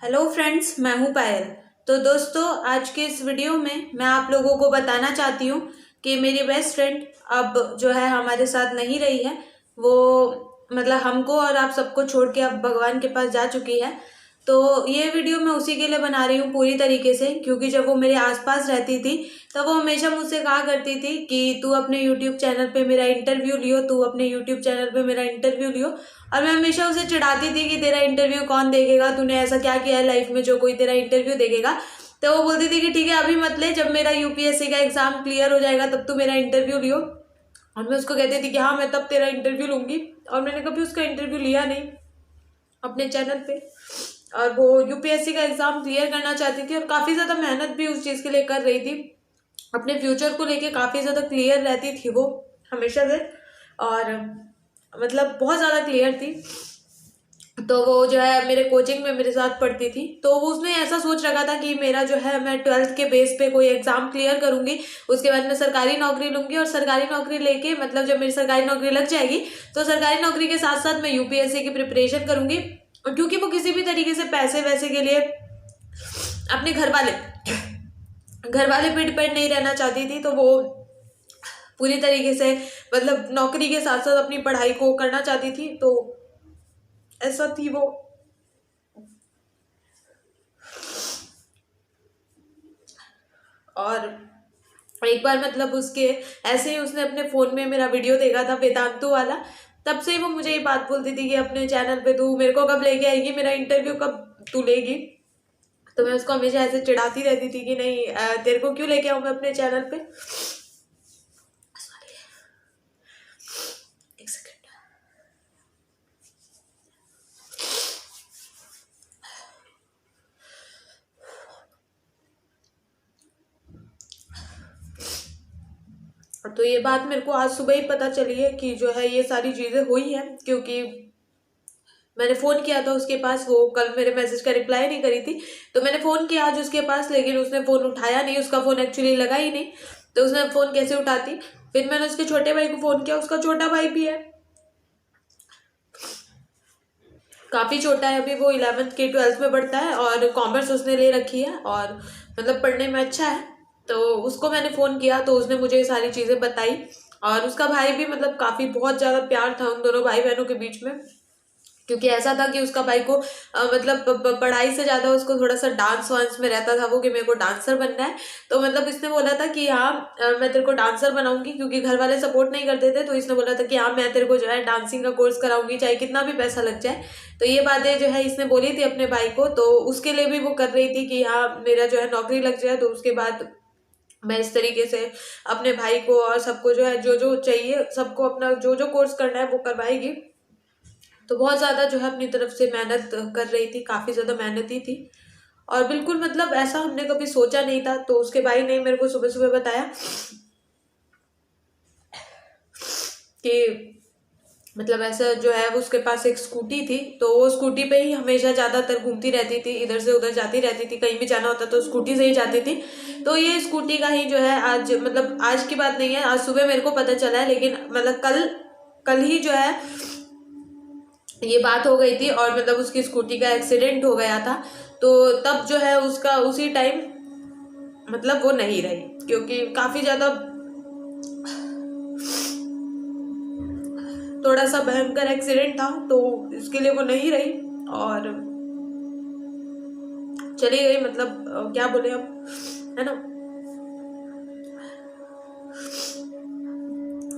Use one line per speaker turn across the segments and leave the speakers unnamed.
Hello friends, मैं हूं पायल। तो दोस्तों, आज के इस वीडियो में मैं आप लोगों को बताना चाहती हूं कि मेरी बेस्ट फ्रेंड अब जो है हमारे साथ नहीं रही है। वो मतलब हमको और आप सबको छोड़ के अब भगवान के पास जा चुकी है। तो ये वीडियो मैं उसी के लिए बना रही हूँ पूरी तरीके से, क्योंकि जब वो मेरे आसपास रहती थी तब वो हमेशा मुझसे कहा करती थी कि तू अपने यूट्यूब चैनल पे मेरा इंटरव्यू लियो, तू अपने यूट्यूब चैनल पे मेरा इंटरव्यू लियो। और मैं हमेशा उसे चिढ़ाती थी कि तेरा इंटरव्यू कौन देखेगा, तूने ऐसा क्या किया है लाइफ में जो कोई तेरा इंटरव्यू देखेगा। तो वो बोलती थी कि ठीक है, अभी मत ले, जब मेरा यूपीएससी का एग्जाम क्लियर हो जाएगा तब तू मेरा इंटरव्यू लियो। और मैं उसको कहती थी कि हाँ, मैं तब तेरा इंटरव्यू लूंगी। और मैंने कभी उसका इंटरव्यू लिया नहीं अपने चैनल पे। और वो यूपीएससी का एग्जाम क्लियर करना चाहती थी और काफी ज्यादा मेहनत भी उस चीज के लिए कर रही थी। अपने फ्यूचर को लेके काफी ज्यादा क्लियर रहती थी वो हमेशा से। और मतलब बहुत ज्यादा क्लियर थी। तो वो जो है मेरे कोचिंग में मेरे साथ पढ़ती थी। तो वो उसने ऐसा सोच रखा था कि मेरा जो है मैं 12th के बेस पे कोई एग्जाम क्लियर करूंगी, उसके बाद मैं सरकारी नौकरी लूंगी। और सरकारी नौकरी लेके मतलब जब मेरी सरकारी नौकरी लग जाएगी तो सरकारी नौकरी के साथ साथ मैं यूपीएससी की प्रिपरेशन करूंगी। क्योंकि वो किसी भी तरीके से पैसे वैसे के लिए अपने घर वाले पे डिपेंड नहीं रहना चाहती थी। तो वो पूरी तरीके से मतलब नौकरी के साथ साथ अपनी पढ़ाई को करना चाहती थी। तो ऐसा थी वो। और एक बार मतलब उसके ऐसे ही उसने अपने फोन में मेरा वीडियो देखा था वेदांतु वाला। तब से वो मुझे ये बात बोलती थी कि अपने चैनल पे तू मेरे को कब लेके आएगी, मेरा इंटरव्यू कब तू लेगी। तो मैं उसको हमेशा ऐसे चिढ़ाती रहती थी कि नहीं, तेरे को क्यों लेके आऊं मैं अपने चैनल पे। एक सेकंड। तो ये बात मेरे को आज सुबह ही पता चली है कि जो है ये सारी चीजें हुई है। क्योंकि मैंने फोन किया था उसके पास, वो कल मेरे मैसेज का रिप्लाई नहीं करी थी। तो मैंने फोन किया आज उसके पास, लेकिन उसने फोन उठाया नहीं, उसका फोन एक्चुअली लगा ही नहीं। तो उसने फोन कैसे उठाती। फिर मैंने उसके छोटे भाई को फोन किया, उसका छोटा भाई भी है, काफी छोटा है अभी, वो 11th के 12th में पढ़ता है और कॉमर्स उसने ले रखी है और मतलब पढ़ने में अच्छा है। तो उसको मैंने फोन किया तो उसने मुझे ये सारी चीजें बताई। और उसका भाई भी मतलब काफी बहुत ज्यादा प्यार था उन दोनों भाई बहनों के बीच में। क्योंकि ऐसा था कि उसका भाई को मतलब पढ़ाई से ज्यादा उसको थोड़ा सा डांस वांस में रहता था वो, कि मेरे को डांसर बनना है। तो मतलब इसने बोला था कि हाँ, मैं तेरे को डांसर बनाऊंगी, क्योंकि घर वाले सपोर्ट नहीं करते थे। तो इसने बोला था कि हाँ, मैं तेरे को जो है डांसिंग का कोर्स कराऊंगी, चाहे कितना भी पैसा लग जाए। तो ये बातें जो है इसने बोली थी अपने भाई को। तो उसके लिए भी वो कर रही थी कि हाँ, मेरा जो है नौकरी लग जाए तो उसके बाद मैं इस तरीके से अपने भाई को और सबको जो है जो जो चाहिए सबको अपना जो जो कोर्स करना है वो करवाएगी। तो बहुत ज्यादा जो है अपनी तरफ से मेहनत कर रही थी, काफी ज्यादा मेहनती थी। और बिल्कुल मतलब ऐसा हमने कभी सोचा नहीं था। तो उसके भाई ने मेरे को सुबह सुबह बताया कि मतलब ऐसा जो है वो उसके पास एक स्कूटी थी। तो वो स्कूटी पे ही हमेशा ज्यादातर घूमती रहती थी, इधर से उधर जाती रहती थी, कहीं भी जाना होता तो स्कूटी से ही जाती थी। तो ये स्कूटी का ही जो है आज मतलब आज की बात नहीं है, आज सुबह मेरे को पता चला है, लेकिन मतलब कल कल ही जो है ये बात हो गई थी। और मतलब उसकी स्कूटी का एक्सीडेंट हो गया था। तो तब जो है उसका उसी टाइम मतलब वो नहीं रही, क्योंकि काफी ज्यादा थोड़ा सा भयंकर एक्सीडेंट था। तो इसके लिए वो नहीं रही और चली गई। मतलब क्या बोले अब, है ना।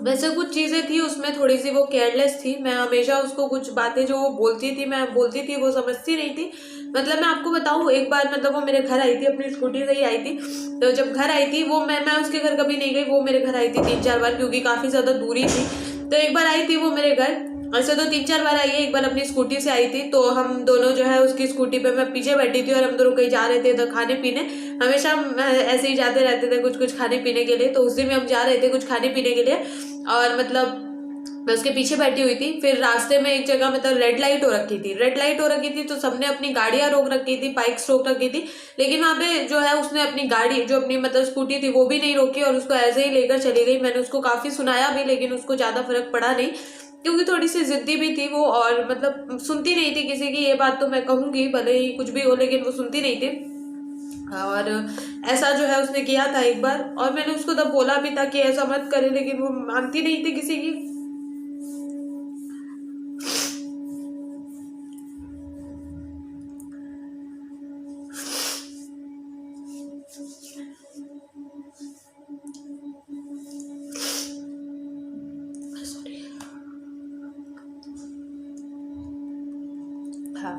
वैसे कुछ चीजें थी उसमें, थोड़ी सी वो केयरलेस थी। मैं हमेशा उसको कुछ बातें जो वो बोलती थी मैं बोलती थी, वो समझती नहीं थी। मतलब मैं आपको बताऊं, एक बार मतलब वो मेरे घर आई थी, अपनी स्कूटी से ही आई थी। तो जब घर आई थी वो, मैं उसके घर कभी नहीं गई, वो मेरे घर आई थी 3-4 बार, क्योंकि काफी ज्यादा दूरी थी। तो एक बार आई थी वो मेरे घर, ऐसे तो 3-4 बार आई है। एक बार अपनी स्कूटी से आई थी। तो हम दोनों जो है उसकी स्कूटी पे, मैं पीछे बैठी थी और हम दोनों कहीं जा रहे थे तो खाने पीने। हमेशा हम ऐसे ही जाते रहते थे कुछ कुछ खाने पीने के लिए। तो उस दिन भी हम जा रहे थे कुछ खाने पीने के लिए। और मतलब मैं उसके पीछे बैठी हुई थी। फिर रास्ते में एक जगह मतलब रेड लाइट हो रखी थी, रेड लाइट हो रखी थी। तो सबने अपनी गाड़ियां रोक रखी थी, बाइक्स रोक रखी थी। लेकिन वहां पे जो है उसने अपनी गाड़ी जो अपनी मतलब स्कूटी थी वो भी नहीं रोकी और उसको ऐसे ही लेकर चली गई। मैंने उसको काफी सुनाया भी, लेकिन उसको ज्यादा फर्क पड़ा नहीं। क्योंकि थोड़ी सी जिद्दी भी थी वो, और मतलब सुनती नहीं थी किसी की। ये बात तो मैं कहूँगी, भले ही कुछ भी हो, लेकिन वो सुनती नहीं थी। और ऐसा जो है उसने किया था एक बार, और मैंने उसको तब बोला भी था कि ऐसा मत करे, लेकिन वो मानती नहीं थी किसी की। हाँ,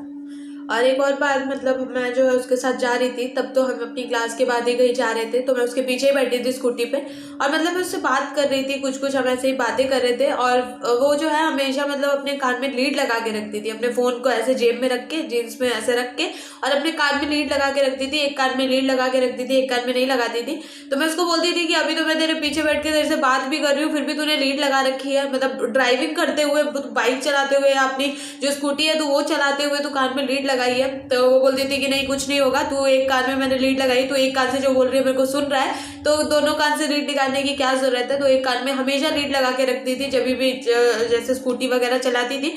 और एक और बात, मतलब मैं जो है उसके साथ जा रही थी, तब तो हम अपनी क्लास के बाद ही कहीं जा रहे थे, तो मैं उसके पीछे ही बैठी थी स्कूटी पे, और मतलब मैं उससे बात कर रही थी, कुछ कुछ हम ऐसे ही बातें कर रहे थे। और वो जो है हमेशा मतलब अपने कान में लीड लगा के रखती थी, अपने फोन को ऐसे जेब में रख के, जीन्स में ऐसे रख के, और अपने कान में लीड लगा के रखती थी। एक कान में लीड लगा के रखती थी, एक कान में नहीं लगाती थी। तो मैं उसको बोलती थी कि अभी तो मैं तेरे पीछे बैठ के तेरे से बात भी कर रही हूँ, फिर भी तूने लीड लगा रखी है, मतलब ड्राइविंग करते हुए, बाइक चलाते हुए, अपनी जो स्कूटी है तो वो चलाते हुए तो कान में लीड लगाई है। तो वो बोलती थी कि नहीं कुछ नहीं होगा, तू एक कान में मैंने लीड लगाई, तो एक कान से जो बोल रही है मेरे को सुन रहा है, तो दोनों कान से लीड निकालने की क्या जरूरत है। तो एक कान में हमेशा लीड लगा के रखती थी, जब भी जैसे स्कूटी वगैरह चलाती थी,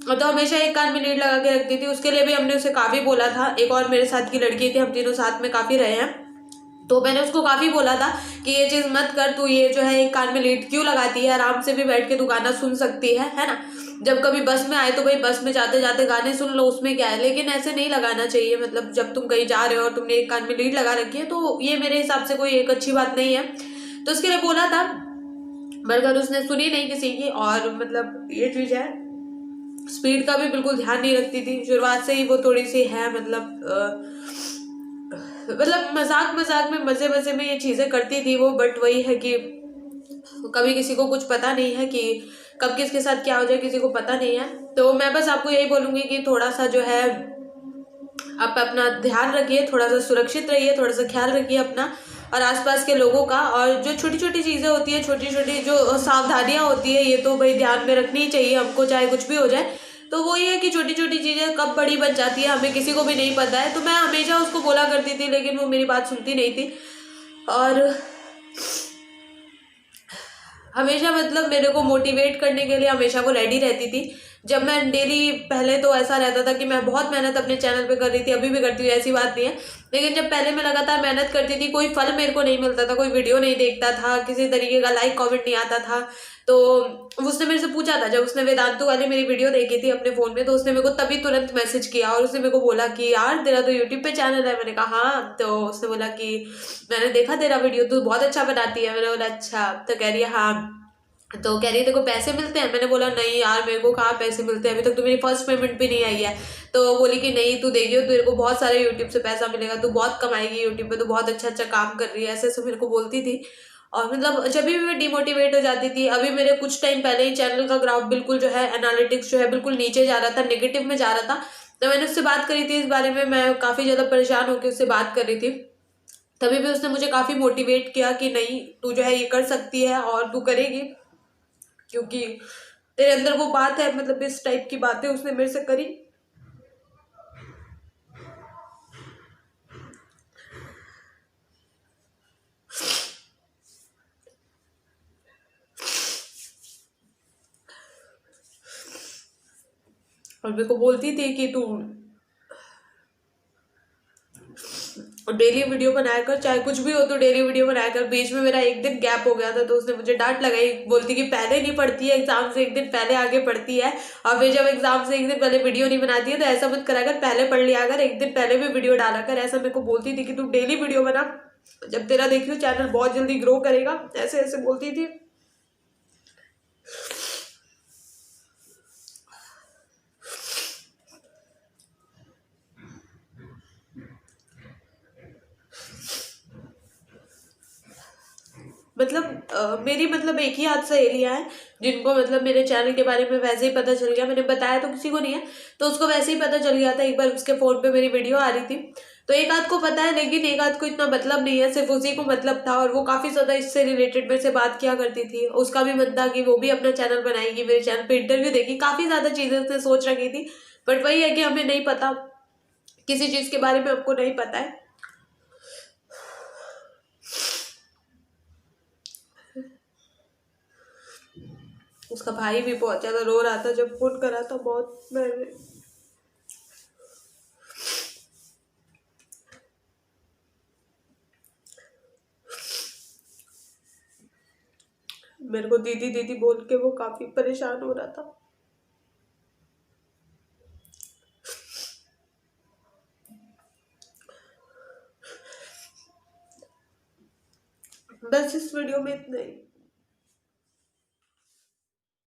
तो हमेशा एक कान में लीड लगा के रखती थी। उसके लिए भी हमने उसे काफी बोला था। एक और मेरे साथ की लड़की थी, हम तीनों साथ में काफी रहे हैं, तो मैंने उसको काफी बोला था कि ये चीज मत कर, तू ये जो है एक कान में लीड क्यों लगाती है, आराम से भी बैठ के तू गाना सुन सकती है ना। जब कभी बस में आए तो भाई बस में जाते जाते गाने सुन लो, उसमें क्या है, लेकिन ऐसे नहीं लगाना चाहिए। मतलब जब तुम कहीं जा रहे हो और तुमने एक कान में लीड लगा रखी है, तो ये मेरे हिसाब से कोई एक अच्छी बात नहीं है। तो उसके लिए बोला था, मगर उसने सुनी नहीं किसी की। और मतलब ये चीज है, स्पीड का भी बिल्कुल ध्यान नहीं रखती थी। शुरुआत से ही वो थोड़ी सी है, मतलब मजाक मजाक में, मजे मजे में ये चीजें करती थी वो। बट वही है कि कभी किसी को कुछ पता नहीं है कि कब किसके साथ क्या हो जाए, किसी को पता नहीं है। तो मैं बस आपको यही बोलूंगी कि थोड़ा सा जो है आप अपना ध्यान रखिए, थोड़ा सा सुरक्षित रहिए, थोड़ा सा ख्याल रखिए अपना और आसपास के लोगों का। और जो छोटी छोटी चीजें होती है, छोटी छोटी जो सावधानियां होती है, ये तो भाई ध्यान में रखनी ही चाहिए हमको, चाहे कुछ भी हो जाए। तो वो ये है कि छोटी छोटी चीजें कब बड़ी बन जाती है हमें किसी को भी नहीं पता है। तो मैं हमेशा उसको बोला करती थी, लेकिन वो मेरी बात सुनती नहीं थी। और हमेशा मतलब मेरे को मोटिवेट करने के लिए हमेशा वो रेडी रहती थी। जब मैं डेली, पहले तो ऐसा रहता था कि मैं बहुत मेहनत अपने चैनल पे कर रही थी, अभी भी करती हूँ, ऐसी बात नहीं है। लेकिन जब पहले मैं लगातार मेहनत करती थी, कोई फल मेरे को नहीं मिलता था, कोई वीडियो नहीं देखता था, किसी तरीके का लाइक कमेंट नहीं आता था। तो उसने मेरे से पूछा था, जब उसने वेदांतु वाली मेरी वीडियो देखी थी अपने फोन में, तो उसने मेरे को तभी तुरंत मैसेज किया और उसने मेरे को बोला कि यार तेरा तो यूट्यूब पे चैनल है। मैंने कहा हाँ। तो उसने बोला कि मैंने देखा तेरा वीडियो, तू बहुत अच्छा बनाती है। मैंने बोला अच्छा। तो कह रही है हाँ, तो कह रही है तेरे को पैसे मिलते हैं। मैंने बोला नहीं यार, मेरे को कहाँ पैसे मिलते हैं, अभी तक तो मेरी फर्स्ट पेमेंट भी नहीं आई है। तो बोली कि नहीं तू देखियो, तेरे को बहुत सारे यूट्यूब से पैसा मिलेगा, तू बहुत कमाएगी यूट्यूब पे, तू बहुत अच्छा अच्छा काम कर रही है, ऐसे ऐसे मेरे को बोलती थी। और मतलब जब भी मैं डिमोटिवेट हो जाती थी, अभी मेरे कुछ टाइम पहले ही चैनल का ग्राफ बिल्कुल जो है, एनालिटिक्स जो है बिल्कुल नीचे जा रहा था, नेगेटिव में जा रहा था। तो मैंने उससे बात करी थी इस बारे में, मैं काफी ज्यादा परेशान होकर उससे बात कर रही थी। तभी भी उसने मुझे काफी मोटिवेट किया कि नहीं तू जो है ये कर सकती है और तू करेगी, क्योंकि तेरे अंदर वो बात है। मतलब इस टाइप की बातें उसने मेरे से करी। और मेरे को बोलती थी कि तू डेली वीडियो बनाया कर, चाहे कुछ भी हो तो डेली वीडियो बनाया कर। बीच में मेरा एक दिन गैप हो गया था, तो उसने मुझे डांट लगाई, बोलती कि पहले नहीं पढ़ती है, एग्जाम से एक दिन पहले आगे पढ़ती है, और फिर जब एग्जाम से एक दिन पहले वीडियो नहीं बनाती है तो ऐसा मत करा कर, पहले पढ़ लिया कर, एक दिन पहले भी वीडियो डाला कर। ऐसा मेरे को बोलती थी कि तू डेली वीडियो बना, जब तेरा देखियो चैनल बहुत जल्दी ग्रो करेगा, ऐसे ऐसे बोलती थी। मतलब मेरी मतलब एक ही आध सहेलियां हैं जिनको मतलब मेरे चैनल के बारे में वैसे ही पता चल गया। मैंने बताया तो किसी को नहीं है, तो उसको वैसे ही पता चल गया था। एक बार उसके फोन पे मेरी वीडियो आ रही थी, तो एक आध को पता है, लेकिन एक आध को इतना मतलब नहीं है, सिर्फ उसी को मतलब था। और वो काफी ज्यादा इससे रिलेटेड मेरे से बात किया करती थी। उसका भी मन था कि वो भी अपना चैनल बनाएगी, मेरे चैनल पे इंटरव्यू देगी, काफी ज्यादा चीजें उसने सोच रखी थी। बट वही है कि हमें नहीं पता, किसी चीज के बारे में हमको नहीं पता है। उसका भाई भी बहुत ज़्यादा रो रहा था जब फोन करा था। बहुत मेरे को दीदी दीदी बोल के वो काफी परेशान हो रहा था। बस इस वीडियो में इतना ही।